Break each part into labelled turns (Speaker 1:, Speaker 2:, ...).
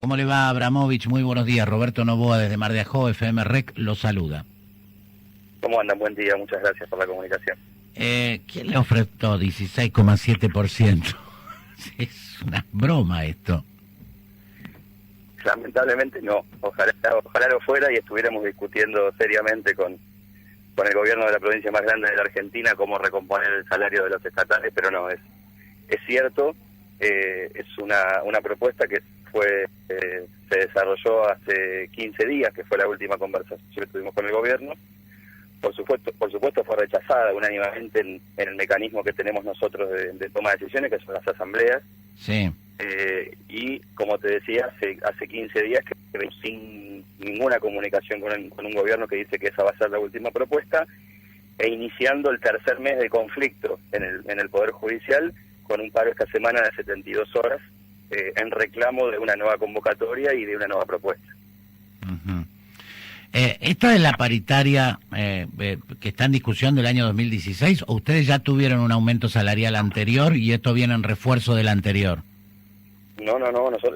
Speaker 1: ¿Cómo le va, Abramovich? Muy buenos días. Roberto Novoa desde Mar de Ajó, FM REC, lo saluda.
Speaker 2: ¿Cómo andan? Buen día, muchas gracias por la comunicación.
Speaker 1: ¿Quién le ofertó 16,7%? Es una broma esto.
Speaker 2: Lamentablemente no, ojalá lo fuera y estuviéramos discutiendo seriamente con el gobierno de la provincia más grande de la Argentina cómo recomponer el salario de los estatales, pero no, es cierto, es una propuesta que se desarrolló hace 15 días, que fue la última conversación que tuvimos con el gobierno. Por supuesto fue rechazada unánimemente en el mecanismo que tenemos nosotros de toma de decisiones, que son las asambleas.
Speaker 1: Sí.
Speaker 2: Y como te decía, hace 15 días que sin ninguna comunicación con un gobierno que dice que esa va a ser la última propuesta, e iniciando el tercer mes de conflicto en el Poder Judicial, con un paro esta semana de 72 horas, en reclamo de una nueva convocatoria y de una nueva propuesta.
Speaker 1: Uh-huh. ¿Esta es la paritaria que está en discusión del año 2016 o ustedes ya tuvieron un aumento salarial anterior y esto viene en refuerzo del anterior?
Speaker 2: No,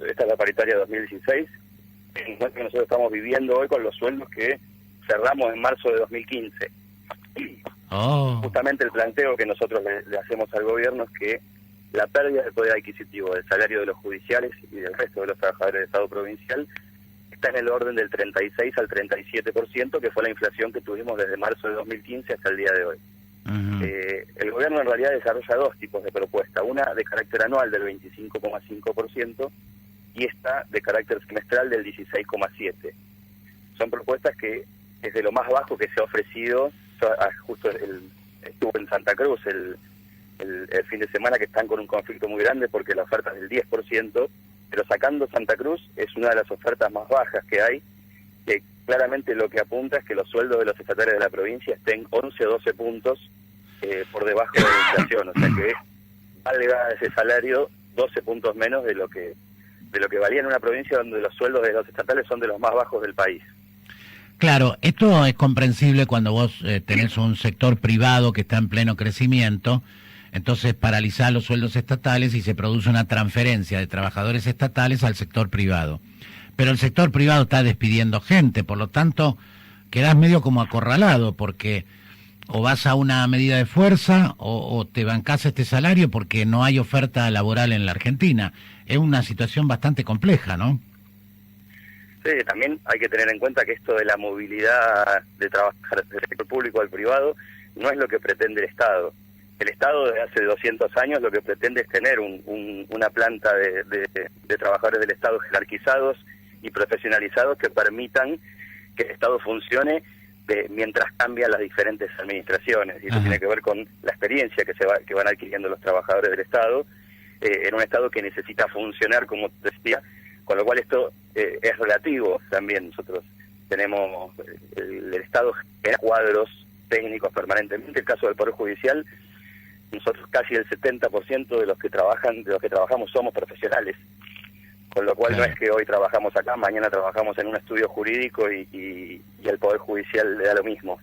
Speaker 2: esta es la paritaria 2016, en que nosotros estamos viviendo hoy con los sueldos que cerramos en marzo de 2015.
Speaker 1: Oh.
Speaker 2: Justamente el planteo que nosotros le hacemos al gobierno es que la pérdida del poder adquisitivo del salario de los judiciales y del resto de los trabajadores del Estado provincial está en el orden del 36 al 37%, que fue la inflación que tuvimos desde marzo de 2015 hasta el día de hoy.
Speaker 1: Uh-huh.
Speaker 2: El gobierno en realidad desarrolla dos tipos de propuesta, una de carácter anual del 25,5% y esta de carácter semestral del 16,7%. Son propuestas que es de lo más bajo que se ha ofrecido. Justo estuvo en Santa Cruz el fin de semana, que están con un conflicto muy grande porque la oferta es del 10%, pero sacando Santa Cruz es una de las ofertas más bajas que hay, que claramente lo que apunta es que los sueldos de los estatales de la provincia estén 11 o 12 puntos por debajo de la inflación, o sea que valga ese salario 12 puntos menos de lo que valía en una provincia donde los sueldos de los estatales son de los más bajos del país.
Speaker 1: Claro, esto es comprensible cuando vos tenés un sector privado que está en pleno crecimiento, entonces paralizás los sueldos estatales y se produce una transferencia de trabajadores estatales al sector privado. Pero el sector privado está despidiendo gente, por lo tanto quedás medio como acorralado, porque o vas a una medida de fuerza o te bancás este salario porque no hay oferta laboral en la Argentina. Es una situación bastante compleja, ¿no?
Speaker 2: Sí, también hay que tener en cuenta que esto de la movilidad de trabajar del sector público al privado no es lo que pretende el Estado. El Estado desde hace 200 años lo que pretende es tener una planta de trabajadores del Estado jerarquizados y profesionalizados que permitan que el Estado funcione mientras cambian las diferentes administraciones. Y eso tiene que ver con la experiencia que van adquiriendo los trabajadores del Estado en un Estado que necesita funcionar, como te decía, con lo cual esto es relativo también. Nosotros tenemos, el Estado genera cuadros técnicos permanentemente. El caso del Poder Judicial, nosotros casi el 70% de los que trabajamos somos profesionales, con lo cual no es que hoy trabajamos acá, mañana trabajamos en un estudio jurídico y el Poder Judicial le da lo mismo.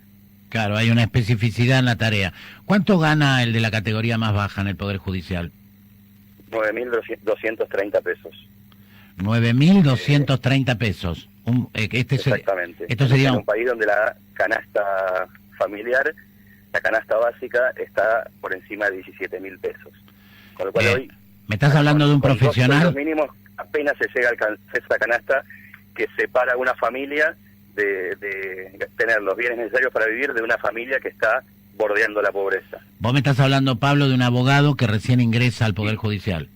Speaker 1: Claro, hay una especificidad en la tarea. ¿Cuánto gana el de la categoría más baja en el Poder Judicial?
Speaker 2: 9.230 pesos.
Speaker 1: 9.230 pesos.
Speaker 2: Exactamente.
Speaker 1: Esto sería
Speaker 2: en un país donde la canasta familiar, la canasta básica, está por encima de 17.000 pesos. Con lo cual hoy...
Speaker 1: ¿Me estás hablando de un profesional?
Speaker 2: Los mínimos apenas se llega a alcanzar esa canasta que separa a una familia de tener los bienes necesarios para vivir de una familia que está bordeando la pobreza.
Speaker 1: Vos me estás hablando, Pablo, de un abogado que recién ingresa al Poder Judicial.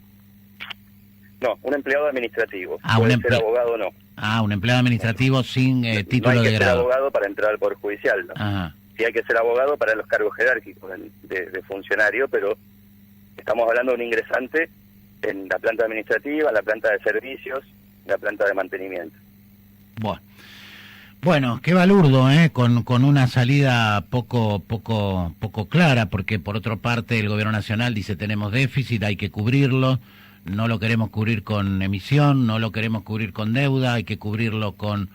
Speaker 2: No, un empleado administrativo.
Speaker 1: Ah,
Speaker 2: puede ser abogado o no.
Speaker 1: Ah, un empleado administrativo sin título de grado.
Speaker 2: No hay que ser abogado para entrar al Poder Judicial, ¿no?
Speaker 1: Ajá.
Speaker 2: Sí hay que ser abogado para los cargos jerárquicos de funcionario, pero estamos hablando de un ingresante en la planta administrativa, en la planta de servicios, en la planta de mantenimiento.
Speaker 1: Bueno, qué balurdo, con una salida poco clara, porque por otra parte el gobierno nacional dice tenemos déficit, hay que cubrirlo, no lo queremos cubrir con emisión, no lo queremos cubrir con deuda, hay que cubrirlo con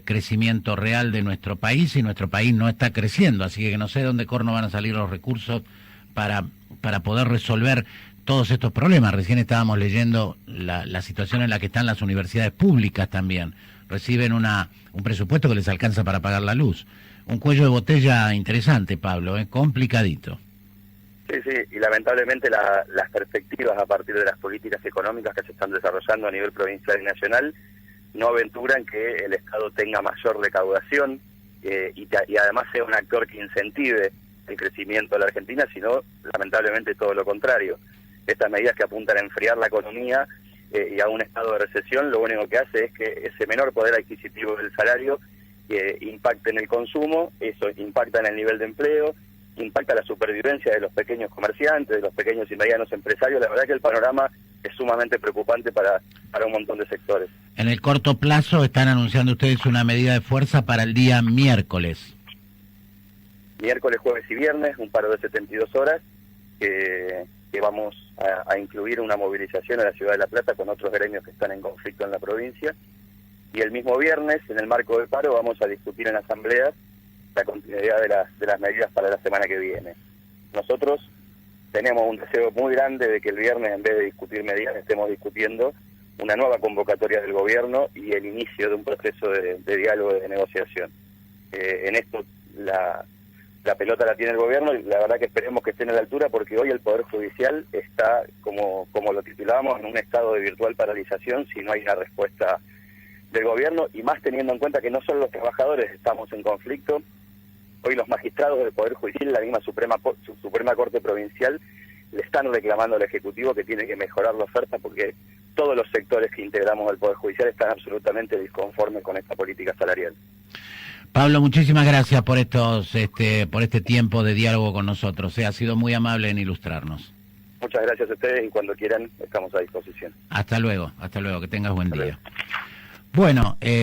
Speaker 1: crecimiento real de nuestro país, y nuestro país no está creciendo, así que no sé de dónde corno van a salir los recursos para poder resolver todos estos problemas. Recién estábamos leyendo la situación en la que están las universidades públicas también. Reciben un presupuesto que les alcanza para pagar la luz. Un cuello de botella interesante, Pablo, complicadito.
Speaker 2: Sí, y lamentablemente las perspectivas a partir de las políticas económicas que se están desarrollando a nivel provincial y nacional no aventuran que el Estado tenga mayor recaudación y además sea un actor que incentive el crecimiento de la Argentina, sino lamentablemente todo lo contrario. Estas medidas que apuntan a enfriar la economía y a un estado de recesión, lo único que hace es que ese menor poder adquisitivo del salario impacta en el consumo, eso impacta en el nivel de empleo, impacta la supervivencia de los pequeños comerciantes, de los pequeños y medianos empresarios. La verdad que el panorama es sumamente preocupante para un montón de sectores.
Speaker 1: En el corto plazo están anunciando ustedes una medida de fuerza para el día miércoles.
Speaker 2: Miércoles, jueves y viernes, un paro de 72 horas, que vamos a incluir una movilización en la ciudad de La Plata con otros gremios que están en conflicto en la provincia. Y el mismo viernes, en el marco del paro, vamos a discutir en asambleas la continuidad de las medidas para la semana que viene. Nosotros tenemos un deseo muy grande de que el viernes, en vez de discutir medidas, estemos discutiendo una nueva convocatoria del gobierno y el inicio de un proceso de diálogo, de negociación. En esto la pelota la tiene el gobierno y la verdad que esperemos que estén a la altura, porque hoy el Poder Judicial está, como lo titulamos, en un estado de virtual paralización si no hay una respuesta del gobierno, y más teniendo en cuenta que no solo los trabajadores estamos en conflicto. Hoy los magistrados del Poder Judicial, la misma Suprema Corte Provincial, le están reclamando al Ejecutivo que tiene que mejorar la oferta, porque todos los sectores que integramos el Poder Judicial están absolutamente disconformes con esta política salarial.
Speaker 1: Pablo, muchísimas gracias por por este tiempo de diálogo con nosotros. Ha sido muy amable en ilustrarnos.
Speaker 2: Muchas gracias a ustedes y cuando quieran estamos a disposición.
Speaker 1: Hasta luego, que tengas buen día. Bueno,